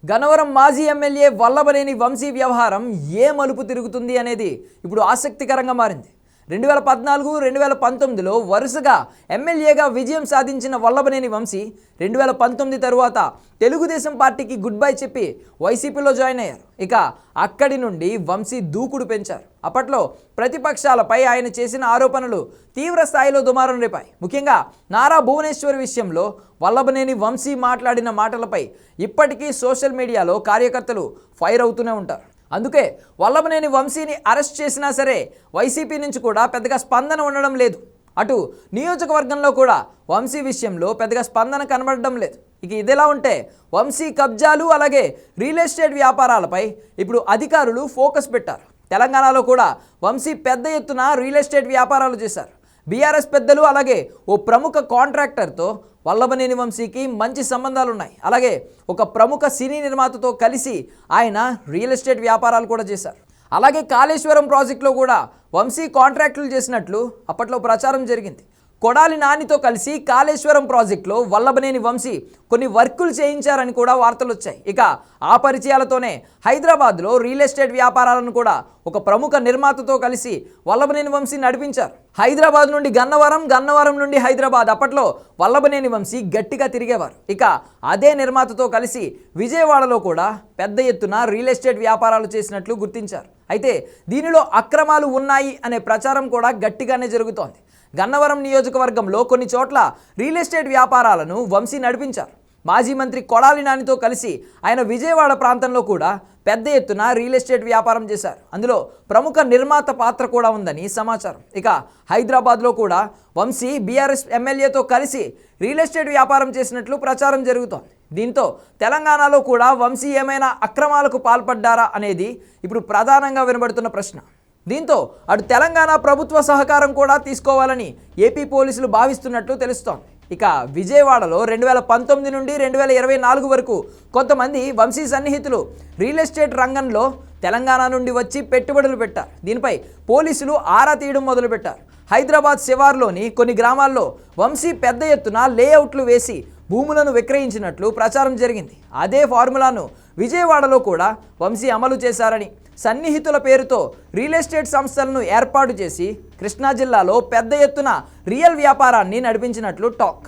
గన్నవరం మాజీ ఎమ్మెల్యే వల్లభనేని వంశీ వ్యవహారం ఏ మలుపు తిరుగుతుంది అనేది ఇప్పుడు ఆసక్తికరంగా మారింది. 2014, 2019లో వరుసగా ఎమ్మెల్యేగా విజయం సాధించిన వల్లభనేని వంశీ 2019 తరువాత తెలుగుదేశం పార్టీకి గుడ్ బై చెప్పి వైసీపీలో జాయిన్ అయ్యారు. ఇక అక్కడి నుండి వంశీ దూకుడు పెంచారు. అప్పట్లో ప్రతిపక్షాలపై ఆయన చేసిన ఆరోపణలు తీవ్ర స్థాయిలో దుమారం రేపాయి. ముఖ్యంగా నారా భువనేశ్వర్ విషయంలో వల్లభనేని వంశీ మాట్లాడిన మాటలపై ఇప్పటికీ సోషల్ మీడియాలో కార్యకర్తలు ఫైర్ అవుతూనే ఉంటారు. అందుకే వల్లభనేని వంశీని అరెస్ట్ చేసినా సరే వైసీపీ నుంచి కూడా పెద్దగా స్పందన ఉండడం లేదు. అటు నియోజకవర్గంలో కూడా వంశీ విషయంలో పెద్దగా స్పందన కనబడడం లేదు. ఇక ఇదిలా ఉంటే వంశీ కబ్జాలు అలాగే రియల్ ఎస్టేట్ వ్యాపారాలపై ఇప్పుడు అధికారులు ఫోకస్ పెట్టారు. తెలంగాణలో కూడా వంశీ పెద్ద ఎత్తున రియల్ ఎస్టేట్ వ్యాపారాలు చేశారు. బీఆర్ఎస్ పెద్దలు అలాగే ఓ ప్రముఖ కాంట్రాక్టర్తో వల్లభనేని వంశీకి మంచి సంబంధాలు ఉన్నాయి. అలాగే ఒక ప్రముఖ సినీ నిర్మాతతో కలిసి ఆయన రియల్ ఎస్టేట్ వ్యాపారాలు కూడా చేశారు. అలాగే కాళేశ్వరం ప్రాజెక్టులో కూడా వంశీ కాంట్రాక్టులు చేసినట్లు అప్పట్లో ప్రచారం జరిగింది. కొడాలి నానితో కలిసి కాళేశ్వరం ప్రాజెక్టులో వల్లభనేని వంశీ కొన్ని వర్కులు చేయించారని కూడా వార్తలు వచ్చాయి. ఇక ఆ పరిచయాలతోనే హైదరాబాద్లో రియల్ ఎస్టేట్ వ్యాపారాలను కూడా ఒక ప్రముఖ నిర్మాతతో కలిసి వల్లభనేని వంశీ నడిపించారు. హైదరాబాద్ నుండి గన్నవరం, గన్నవరం నుండి హైదరాబాద్ అప్పట్లో వల్లభనేని వంశీ గట్టిగా తిరిగేవారు. ఇక అదే నిర్మాతతో కలిసి విజయవాడలో కూడా పెద్ద ఎత్తున రియల్ ఎస్టేట్ వ్యాపారాలు చేసినట్లు గుర్తించారు. అయితే దీనిలో అక్రమాలు ఉన్నాయి అనే ప్రచారం కూడా గట్టిగానే జరుగుతోంది. గన్నవరం నియోజకవర్గంలో కొన్ని చోట్ల రియల్ ఎస్టేట్ వ్యాపారాలను వంశీ నడిపించారు. మాజీ మంత్రి కొడాలి నానితో కలిసి ఆయన విజయవాడ ప్రాంతంలో కూడా పెద్ద ఎత్తున రియల్ ఎస్టేట్ వ్యాపారం చేశారు. అందులో ప్రముఖ నిర్మాత పాత్ర కూడా ఉందని సమాచారం. ఇక హైదరాబాద్లో కూడా వంశీ బీఆర్ఎస్ ఎమ్మెల్యేతో కలిసి రియల్ ఎస్టేట్ వ్యాపారం చేసినట్లు ప్రచారం జరుగుతోంది. దీంతో తెలంగాణలో కూడా వంశీ ఏమైనా అక్రమాలకు పాల్పడ్డారా అనేది ఇప్పుడు ప్రధానంగా వినబడుతున్న ప్రశ్న. దీంతో అటు తెలంగాణ ప్రభుత్వ సహకారం కూడా తీసుకోవాలని ఏపీ పోలీసులు భావిస్తున్నట్లు తెలుస్తోంది. ఇక విజయవాడలో 2019 నుండి 2024 వరకు కొంతమంది వంశీ సన్నిహితులు రియల్ ఎస్టేట్ రంగంలో తెలంగాణ నుండి వచ్చి పెట్టుబడులు పెట్టారు. దీనిపై పోలీసులు ఆరా తీయడం మొదలుపెట్టారు. హైదరాబాద్ శివార్లోని కొన్ని గ్రామాల్లో వంశీ పెద్ద ఎత్తున లేఅవుట్లు వేసి భూములను విక్రయించినట్లు ప్రచారం జరిగింది. అదే ఫార్ములాను విజయవాడలో కూడా వంశీ అమలు చేశారని, సన్నిహితుల పేరుతో రియల్ ఎస్టేట్ సంస్థలను ఏర్పాటు చేసి కృష్ణా జిల్లాలో పెద్ద ఎత్తున రియల్ వ్యాపారాన్ని నడిపించినట్లు టాక్.